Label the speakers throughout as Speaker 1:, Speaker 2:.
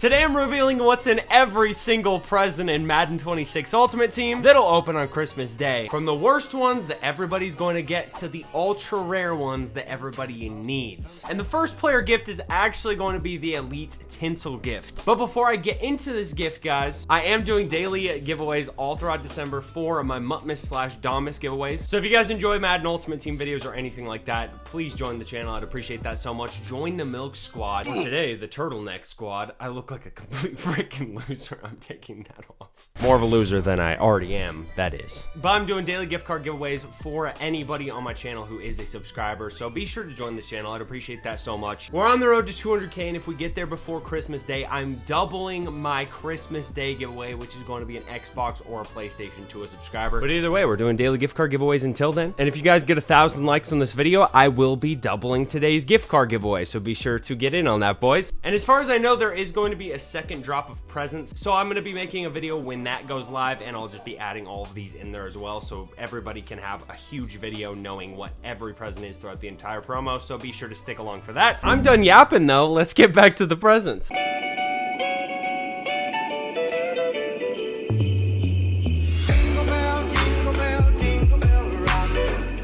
Speaker 1: Today I'm revealing what's in every single present in Madden 26 Ultimate Team that'll open on Christmas Day. From the worst ones that everybody's going to get to the ultra rare ones that everybody needs. And the first player gift is actually going to be the Elite Tinsel gift. But before I get into this gift, guys, I am doing daily giveaways all throughout December for my MUT/Domus giveaways. So if you guys enjoy Madden Ultimate Team videos or anything like that, please join the channel. I'd appreciate that so much. Join the Milk Squad. For today, the Turtleneck Squad. I look like a complete freaking loser. I'm taking that off. More of a loser than I already am, that is. But I'm doing daily gift card giveaways for anybody on my channel who is a subscriber, so be sure to join the channel. I'd appreciate that so much. We're on the road to 200K, and if we get there before Christmas Day, I'm doubling my Christmas Day giveaway, which is going to be an Xbox or a PlayStation to a subscriber. But either way, we're doing daily gift card giveaways until then. And if you guys get 1,000 likes on this video, I will be doubling today's gift card giveaway, so be sure to get in on that, boys. And as far as I know, there is going to be a second drop of presents, so I'm going to be making a video when that goes live, and I'll just be adding all of these in there as well, so everybody can have a huge video knowing what every present is throughout the entire promo. So be sure to stick along for that. I'm done yapping though. Let's get back to the presents.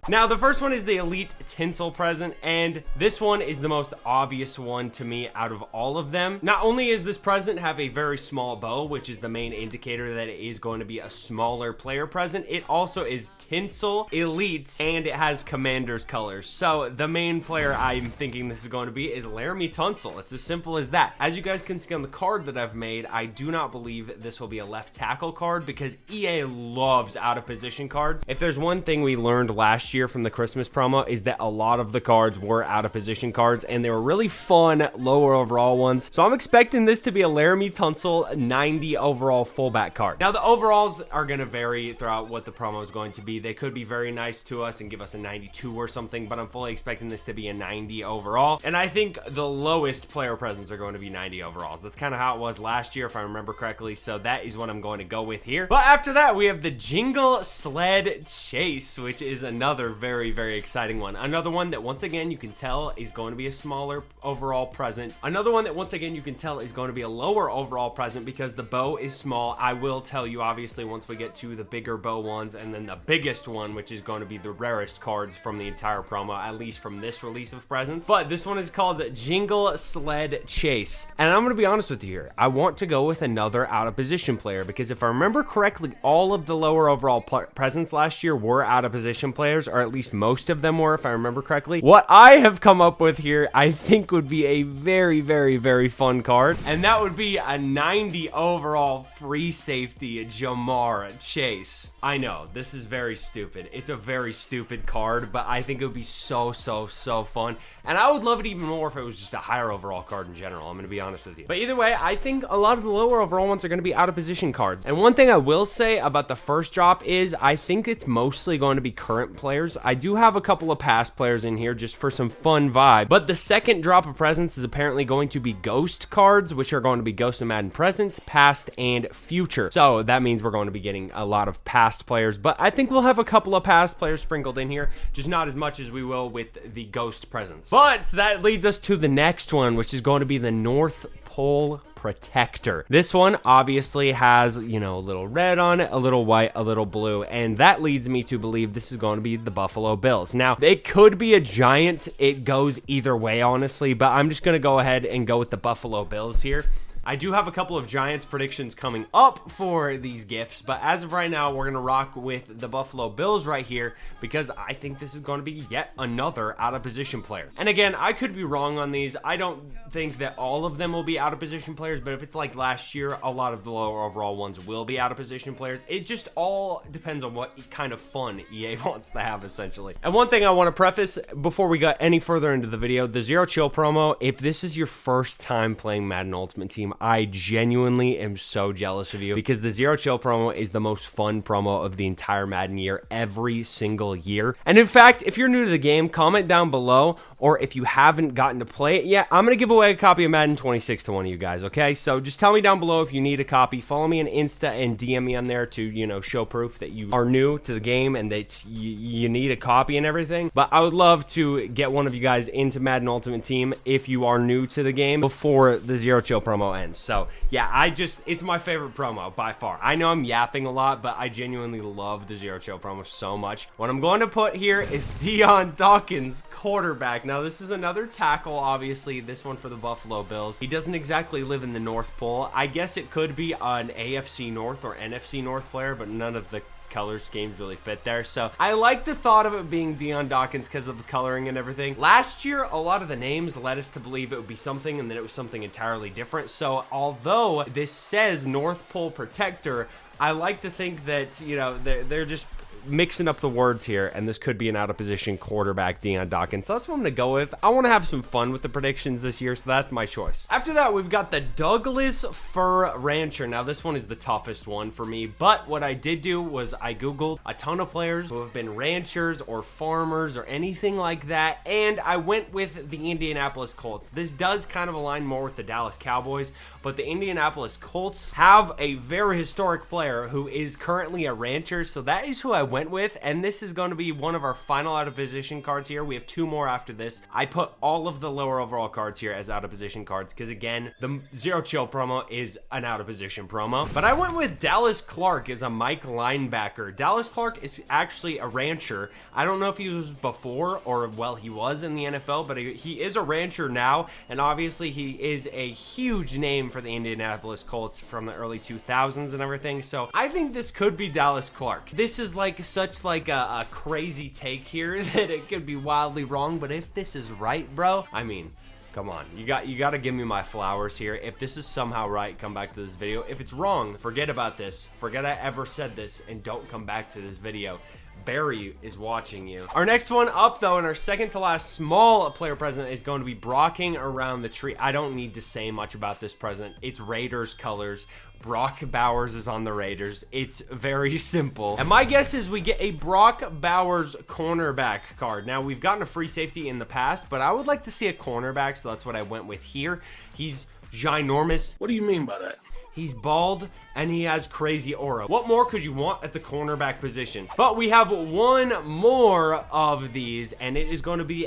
Speaker 1: Now, the first one is the Elite Tinsel present, and this one is the most obvious one to me out of all of them. Not only is this present have a very small bow, which is the main indicator that it is going to be a smaller player present, it also is Tinsel Elite, and it has Commander's colors. So the main player I'm thinking this is going to be is Laramie Tunsil. It's as simple as that. As you guys can see on the card that I've made, I do not believe this will be a left tackle card because EA loves out of position cards. If there's one thing we learned last year from the Christmas promo is that a lot of the cards were out of position cards, and they were really fun lower overall ones. So I'm expecting this to be a Laramie Tunsil 90 overall fullback card. Now the overalls are going to vary throughout what the promo is going to be. They could be very nice to us and give us a 92 or something, but I'm fully expecting this to be a 90 overall. And I think the lowest player presents are going to be 90 overalls. That's kind of how it was last year, if I remember correctly. So that is what I'm going to go with here. But after that, we have the Jingle Sled Chase, which is another very exciting one. Another one that once again you can tell is going to be a smaller overall present. Another one that once again you can tell is going to be a lower overall present because the bow is small. I will tell you obviously once we get to the bigger bow ones, and then the biggest one, which is going to be the rarest cards from the entire promo, at least from this release of presents. But this one is called Jingle Sled Chase, and I'm going to be honest with you here. I want to go with another out of position player because if I remember correctly, all of the lower overall presents last year were out of position players, or at least most of them were, if I remember correctly. What I have come up with here, I think would be a very fun card, and that would be a 90 overall free safety Jamar Chase. I know, this is very stupid. It's a very stupid card, but I think it would be so fun, and I would love it even more if it was just a higher overall card in general. I'm going to be honest with you. But either way, I think a lot of the lower overall ones are going to be out of position cards. And one thing I will say about the first drop is I think it's mostly going to be current players. I do have a couple of past players in here just for some fun vibe, but the second drop of presents is apparently going to be ghost cards, which are going to be Ghost of Madden present, past, and future. So that means we're going to be getting a lot of past players, but I think we'll have a couple of past players sprinkled in here, just not as much as we will with the ghost presents. But that leads us to the next one, which is going to be the North Pole Protector. This one obviously has, you know, a little red on it, a little white, a little blue, and that leads me to believe this is going to be the Buffalo Bills. Now, it could be a giant. It goes either way, honestly, but I'm just going to go ahead and go with the Buffalo Bills here. I do have a couple of Giants predictions coming up for these gifts, but as of right now, we're going to rock with the Buffalo Bills right here because I think this is going to be yet another out-of-position player. And again, I could be wrong on these. I don't think that all of them will be out-of-position players, but if it's like last year, a lot of the lower overall ones will be out-of-position players. It just all depends on what kind of fun EA wants to have, essentially. And one thing I want to preface before we got any further into the video, the Zero Chill promo, if this is your first time playing Madden Ultimate Team, I genuinely am so jealous of you because the Zero Chill promo is the most fun promo of the entire Madden year every single year. And in fact, if you're new to the game, comment down below, or if you haven't gotten to play it yet, I'm going to give away a copy of Madden 26 to one of you guys, okay? So just tell me down below if you need a copy. Follow me on Insta and DM me on there to, you know, show proof that you are new to the game and that you need a copy and everything. But I would love to get one of you guys into Madden Ultimate Team if you are new to the game before the Zero Chill promo ends. lens. So yeah, it's my favorite promo by far. I know I'm yapping a lot, but I genuinely love the Zero Chill promo so much. What I'm going to put here is Dion Dawkins, quarterback. Now this is another tackle, obviously, this one for the Buffalo Bills. He doesn't exactly live in the North Pole. I guess it could be an AFC North or NFC North player, but none of the color schemes really fit there. So I like the thought of it being Dion Dawkins because of the coloring and everything. Last year, a lot of the names led us to believe it would be something, and then it was something entirely different. So although this says North Pole Protector, I like to think that, you know, they're just mixing up the words here, and this could be an out-of-position quarterback, Dion Dawkins. So that's what I'm going to go with. I want to have some fun with the predictions this year, so that's my choice. After that, we've got the Douglas Fir Rancher. Now, this one is the toughest one for me, but what I did do was I Googled a ton of players who have been ranchers or farmers or anything like that, and I went with the Indianapolis Colts. This does kind of align more with the Dallas Cowboys, but the Indianapolis Colts have a very historic player who is currently a rancher, so that is who I went with, and this is going to be one of our final out of position cards here. We have 2 more after this. I put all of the lower overall cards here as out of position cards because, again, the Zero Chill promo is an out of position promo. But I went with Dallas Clark as a Mike linebacker. Dallas Clark is actually a rancher. I don't know if he was before or, well, he was in the NFL, but he is a rancher now, and obviously he is a huge name for the Indianapolis Colts from the early 2000s and everything. So I think this could be Dallas Clark. This is like such like a crazy take here that it could be wildly wrong, but if this is right, bro, I mean, come on, you got to give me my flowers here. If this is somehow right, come back to this video. If it's wrong, forget about this, forget I ever said this, and don't come back to this video. Barry is watching you. Our next one up, though, and our second to last small player present is going to be Brocking Around the Tree. I don't need to say much about this present. It's Raiders colors. Brock Bowers is on the Raiders. It's very simple. And my guess is we get a Brock Bowers cornerback card. Now, we've gotten a free safety in the past, but I would like to see a cornerback, so that's what I went with here. He's ginormous.
Speaker 2: What do you mean by that?
Speaker 1: He's bald, and he has crazy aura. What more could you want at the cornerback position? But we have one more of these, and it is going to be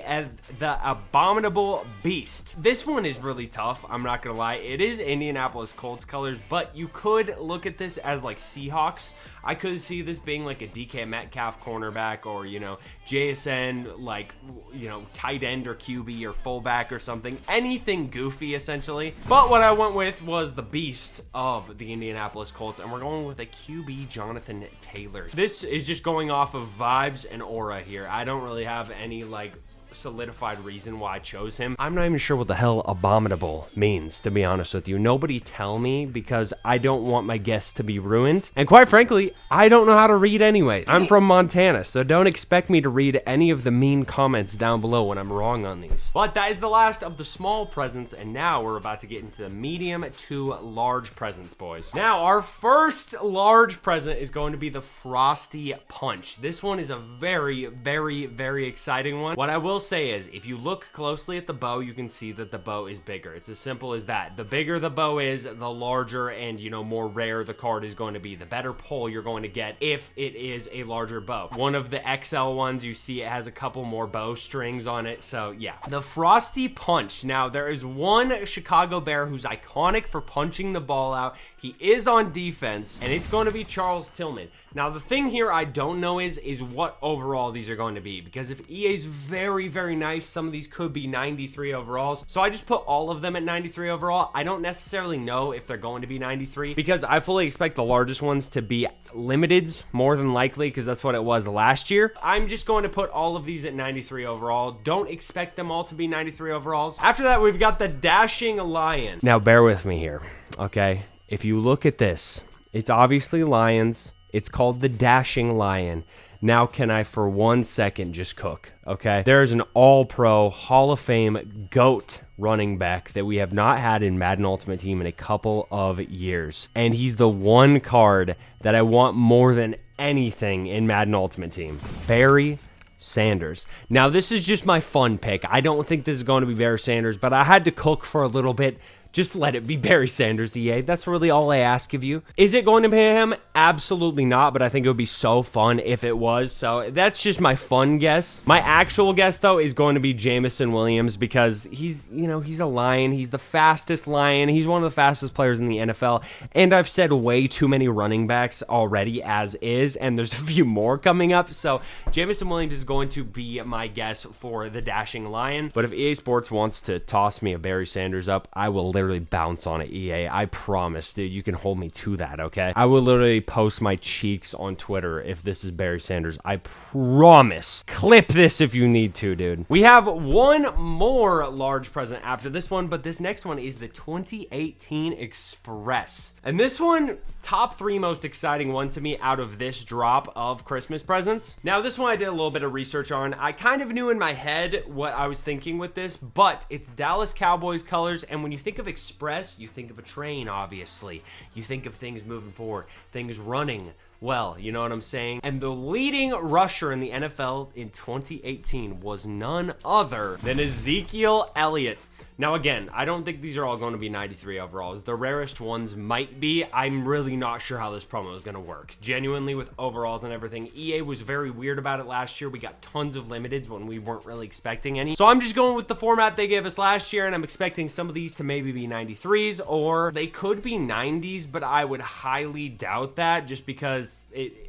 Speaker 1: the Abominable Beast. This one is really tough, I'm not gonna lie. It is Indianapolis Colts colors, but you could look at this as like Seahawks. I could see this being like a DK Metcalf cornerback, or, you know, JSN, like, you know, tight end or QB or fullback or something. Anything goofy, essentially. But what I went with was the beast of the Indianapolis Colts, and we're going with a QB Jonathan Taylor. This is just going off of vibes and aura here. I don't really have any, like, solidified reason why I chose him. I'm not even sure what the hell abominable means, to be honest with you. Nobody tell me, because I don't want my guess to be ruined. And quite frankly, I don't know how to read anyway. I'm from Montana, so don't expect me to read any of the mean comments down below when I'm wrong on these. But that is the last of the small presents, and now we're about to get into the medium to large presents, boys. Now, our first large present is going to be the Frosty Punch. This one is a very, very, very exciting one. What I will say is, if you look closely at the bow, you can see that the bow is bigger. It's as simple as that. The bigger the bow is, the larger and, you know, more rare the card is going to be. The better pull you're going to get if it is a larger bow. One of the XL ones, you see it has a couple more bow strings on it. So yeah, the Frosty Punch. Now, there is one Chicago Bear who's iconic for punching the ball out. He is on defense, and it's going to be Charles Tillman. Now, the thing here I don't know is what overall these are going to be, because if EA's very, very nice, some of these could be 93 overalls. So I just put all of them at 93 overall. I don't necessarily know if they're going to be 93, because I fully expect the largest ones to be limiteds, more than likely, because that's what it was last year. I'm just going to put all of these at 93 overall. Don't expect them all to be 93 overalls. After that, we've got the Dashing Lion. Now, bear with me here, okay? If you look at this, it's obviously lions. It's called the Dashing Lion. Now, can I for 1 second just cook, okay? There's an all-pro Hall of Fame GOAT running back that we have not had in Madden Ultimate Team in a couple of years. And he's the one card that I want more than anything in Madden Ultimate Team. Barry Sanders. Now, this is just my fun pick. I don't think this is going to be Barry Sanders, but I had to cook for a little bit Just let it be Barry Sanders, EA. That's really all I ask of you. Is it going to be him? Absolutely not, but I think it would be so fun if it was. So that's just my fun guess. My actual guess, though, is going to be Jameson Williams because he's a Lion. He's the fastest Lion. He's one of the fastest players in the NFL. And I've said way too many running backs already as is, and there's a few more coming up. So Jameson Williams is going to be my guess for the dashing Lion. But if EA Sports wants to toss me a Barry Sanders up, I will literally bounce on it, EA. I promise, dude. You can hold me to that, okay? I will literally post my cheeks on Twitter if this is Barry Sanders. I promise. Clip this if you need to, dude. We have one more large present after this one, but this next one is the 2018 Express. And this one, top 3 most exciting one to me out of this drop of Christmas presents. Now, this one I did a little bit of research on. I kind of knew in my head what I was thinking with this, but it's Dallas Cowboys colors, and when you think of Express, you think of a train, obviously. You think of things moving forward, things running. Well, you know what I'm saying? And the leading rusher in the NFL in 2018 was none other than Ezekiel Elliott. Now, again, I don't think these are all going to be 93 overalls. The rarest ones might be. I'm really not sure how this promo is going to work. Genuinely, with overalls and everything, EA was very weird about it last year. We got tons of limiteds when we weren't really expecting any. So I'm just going with the format they gave us last year, and I'm expecting some of these to maybe be 93s, or they could be 90s, but I would highly doubt that just because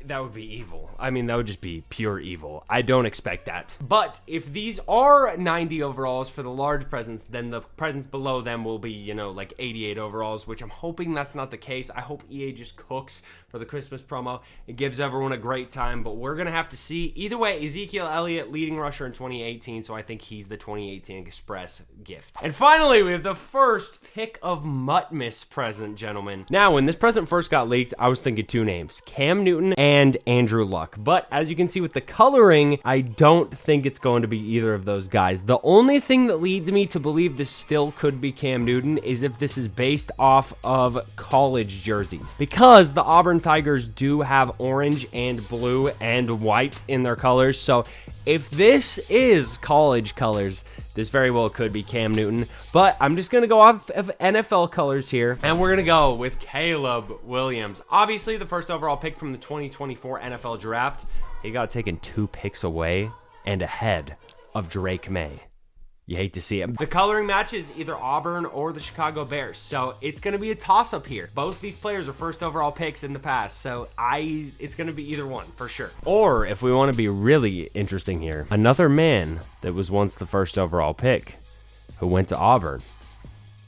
Speaker 1: that would be evil. I mean, that would just be pure evil. I don't expect that. But if these are 90 overalls for the large presents, then the presents below them will be, like 88 overalls, which I'm hoping that's not the case. I hope EA just cooks for the Christmas promo. It gives everyone a great time, but we're going to have to see. Either way, Ezekiel Elliott, leading rusher in 2018, so I think he's the 2018 Express gift. And finally, we have the first pick of Mutt-Miss present, gentlemen. Now, when this present first got leaked, I was thinking 2 names, Cam Newton and Andrew Luck. But as you can see with the coloring, I don't think it's going to be either of those guys. The only thing that leads me to believe this still could be Cam Newton is if this is based off of college jerseys, because the Auburn Tigers do have orange and blue and white in their colors. So if this is college colors, this very well could be Cam Newton, but I'm just going to go off of NFL colors here, and we're going to go with Caleb Williams. Obviously, the first overall pick from the 2024 NFL Draft. He got taken 2 picks away and ahead of Drake May. You hate to see it. The coloring matches either Auburn or the Chicago Bears, so it's going to be a toss-up here. Both these players are first overall picks in the past, so it's going to be either one for sure. Or if we want to be really interesting here, another man that was once the first overall pick who went to Auburn,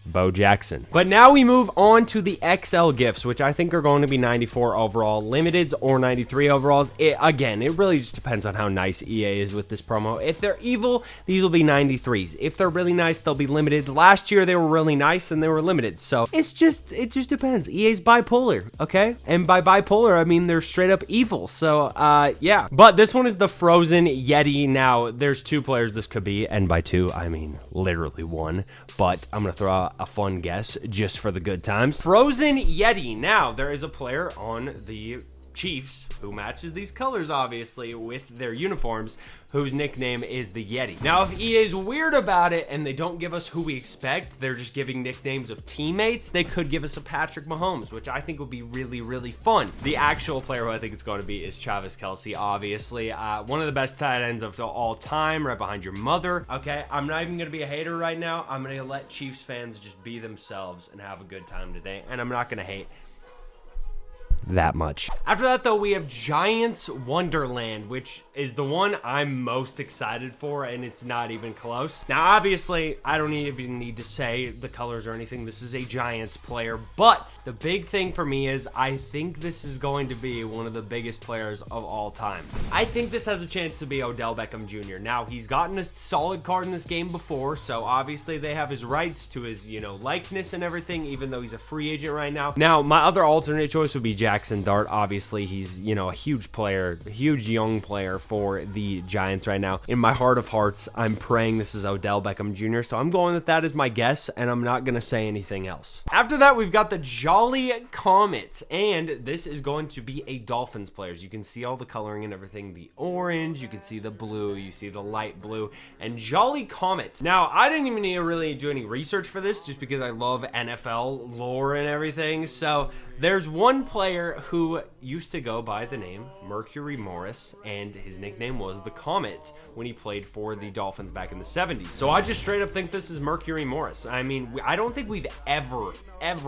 Speaker 1: Bo Jaxson. But now we move on to the XL gifts, which I think are going to be 94 overall limiteds or 93 overalls. Again, it really just depends on how nice EA is with this promo. If they're evil, these will be 93s. If they're really nice, they'll be limited. Last year, they were really nice and they were limited. So it just depends. EA's bipolar, okay? And by bipolar, I mean they're straight up evil. So, yeah. But this one is the Frozen Yeti. Now, there's 2 players this could be, and by 2, I mean literally 1. But I'm going to throw out a fun guess just for the good times. Frozen Yeti. Now, there is a player on the Chiefs who matches these colors, obviously, with their uniforms, whose nickname is the Yeti. Now, if EA is weird about it and they don't give us who we expect, they're just giving nicknames of teammates, they could give us a Patrick Mahomes, which I think would be really, really fun. The actual player who I think it's going to be is Travis Kelce, obviously. One of the best tight ends of all time, right behind your mother. Okay, I'm not even going to be a hater right now. I'm going to let Chiefs fans just be themselves and have a good time today, and I'm not going to hate that much. After that, though, we have Giants Wonderland, which is the one I'm most excited for, and it's not even close. Now, obviously, I don't even need to say the colors or anything. This is a Giants player, but the big thing for me is I think this is going to be one of the biggest players of all time. I think this has a chance to be Odell Beckham Jr. Now, he's gotten a solid card in this game before, so obviously they have his rights to his, likeness and everything, even though he's a free agent right now. Now, my other alternate choice would be Jaxson. Jaxson Dart. Obviously, he's, you know, a huge player, a huge young player for the Giants right now. In my heart of hearts, I'm praying this is Odell Beckham Jr., so I'm going with that as my guess, and I'm not going to say anything else. After that, we've got the Jolly Comet, and this is going to be a Dolphins player. You can see all the coloring and everything, the orange, you can see the blue, you see the light blue, and Jolly Comet. Now, I didn't even need to really do any research for this just because I love NFL lore and everything. So there's one player who used to go by the name Mercury Morris, and his nickname was the Comet when he played for the Dolphins back in the 70s. So I just straight up think this is Mercury Morris. I mean, I don't think we've ever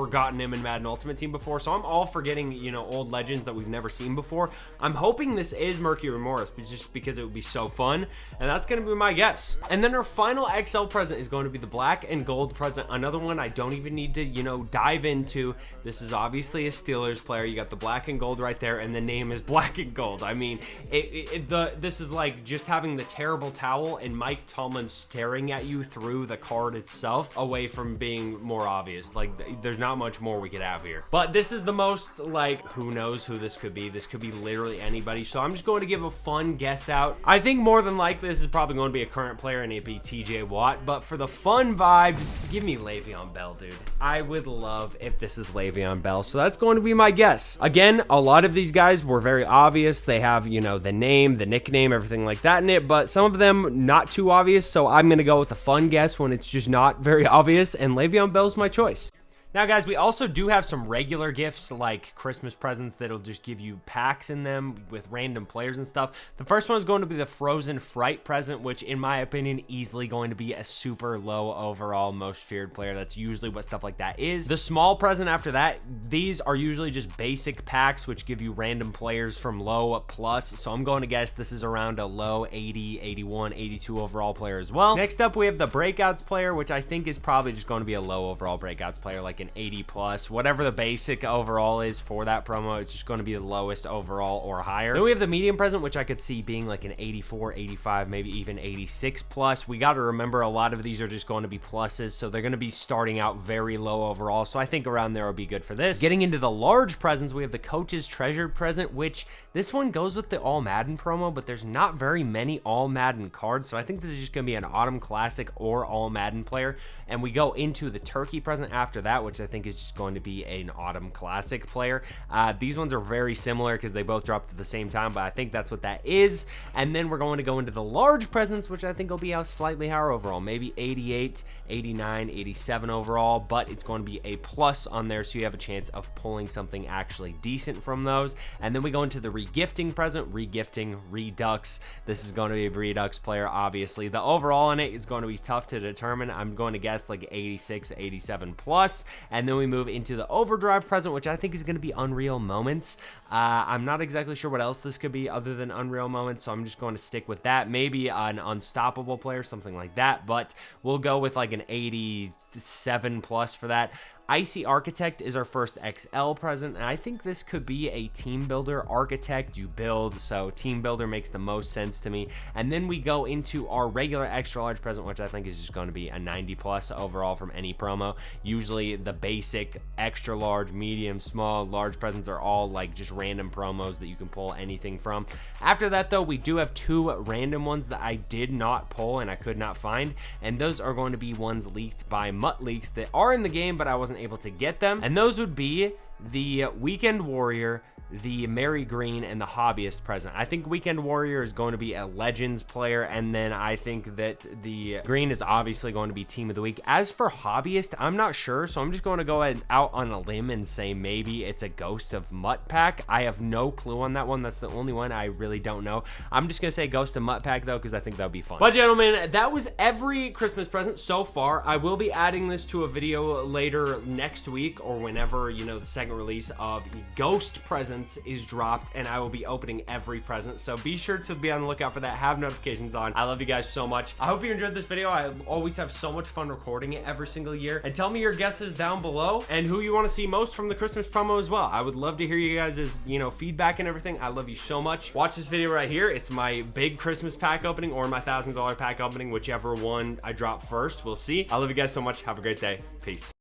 Speaker 1: gotten him in Madden Ultimate Team before, so I'm all for getting, you know, old legends that we've never seen before. I'm hoping this is Mercury Morris, but just because it would be so fun, and that's going to be my guess. And then our final XL present is going to be the black and gold present. Another one I don't even need to, you know, dive into. This is obviously a Steelers player. You got the black and gold right there, and the name is black and gold. I mean, this is like just having the terrible towel and Mike Tomlin staring at you through the card itself, away from being more obvious. Like, there's not much more we could have here. But this is the most, like, who knows who this could be. This could be literally anybody. So I'm just going to give a fun guess out. I think more than likely this is probably going to be a current player, and it'd be TJ Watt. But for the fun vibes, give me Le'Veon Bell, dude. I would love if this is Le'Veon Bell. So that's going to be my guess. Again, a lot of these guys were very obvious. They have, you know, the name, the nickname, everything like that in it. But some of them not too obvious. So I'm going to go with a fun guess when it's just not very obvious. And Le'Veon Bell's my choice. Now, guys, we also do have some regular gifts like Christmas presents that'll just give you packs in them with random players and stuff. The first one is going to be the Frozen Fright present, which, in my opinion, easily going to be a super low overall most feared player. That's usually what stuff like that is. The small present after that, these are usually just basic packs, which give you random players from low plus. So I'm going to guess this is around a low 80, 81, 82 overall player as well. Next up, we have the Breakouts player, which I think is probably just going to be a low overall Breakouts player, like an 80 plus, whatever the basic overall is for that promo. It's just going to be the lowest overall or higher. Then we have the medium present, which I could see being like an 84, 85, maybe even 86 plus. We got to remember a lot of these are just going to be pluses, so they're going to be starting out very low overall. So I think around there will be good for this. Getting into the large presents, we have the Coach's Treasured present, which this one goes with the All Madden promo, but there's not very many All Madden cards. So I think this is just going to be an Autumn Classic or All Madden player. And we go into the Turkey present after that, which I think is just going to be an Autumn Classic player. These ones are very similar because they both dropped at the same time, but I think that's what that is. And then we're going to go into the large presents, which I think will be a slightly higher overall, maybe 88, 89, 87 overall, but it's going to be a plus on there, so you have a chance of pulling something actually decent from those. And then we go into the regifting present, regifting Redux. This is going to be a Redux player, obviously. The overall in it is going to be tough to determine. I'm going to guess like 86, 87 plus. And then we move into the Overdrive present, which I think is going to be Unreal Moments. I'm not exactly sure what else this could be other than Unreal Moments, so I'm just going to stick with that. Maybe an Unstoppable player, something like that, but we'll go with like an 87 plus for that. Icy Architect is our first XL present, and I think this could be a Team Builder Architect. You build, so Team Builder makes the most sense to me. And then we go into our regular extra large present, which I think is just going to be a 90 plus overall from any promo. Usually the basic extra large, medium, small, large presents are all like just random promos that you can pull anything from. After that, though, we do have two random ones that I did not pull and I could not find, and those are going to be ones leaked by MUT Leaks that are in the game, but I wasn't able to get them. And those would be the Weekend Warrior, the Mary Green, and the Hobbyist present. I think Weekend Warrior is going to be a Legends player, and then I think that the Green is obviously going to be Team of the Week. As for Hobbyist, I'm not sure, so I'm just going to go out on a limb and say maybe it's a Ghost of Mutt pack. I have no clue on that one. That's the only one I really don't know. I'm just going to say Ghost of Mutt pack, though, because I think that would be fun. But, gentlemen, that was every Christmas present so far. I will be adding this to a video later next week or whenever, you know, the second release of Ghost presents is dropped, and I will be opening every present, so be sure to be on the lookout for that. Have notifications on. I love you guys so much. I hope you enjoyed this video. I always have so much fun recording it every single year. And tell me your guesses down below and who you want to see most from the Christmas promo as well. I would love to hear you guys' feedback and everything. I love you so much. Watch this video right here. It's my big Christmas pack opening or my $1,000 pack opening, whichever one I drop first. We'll see. I love you guys so much. Have a great day. Peace.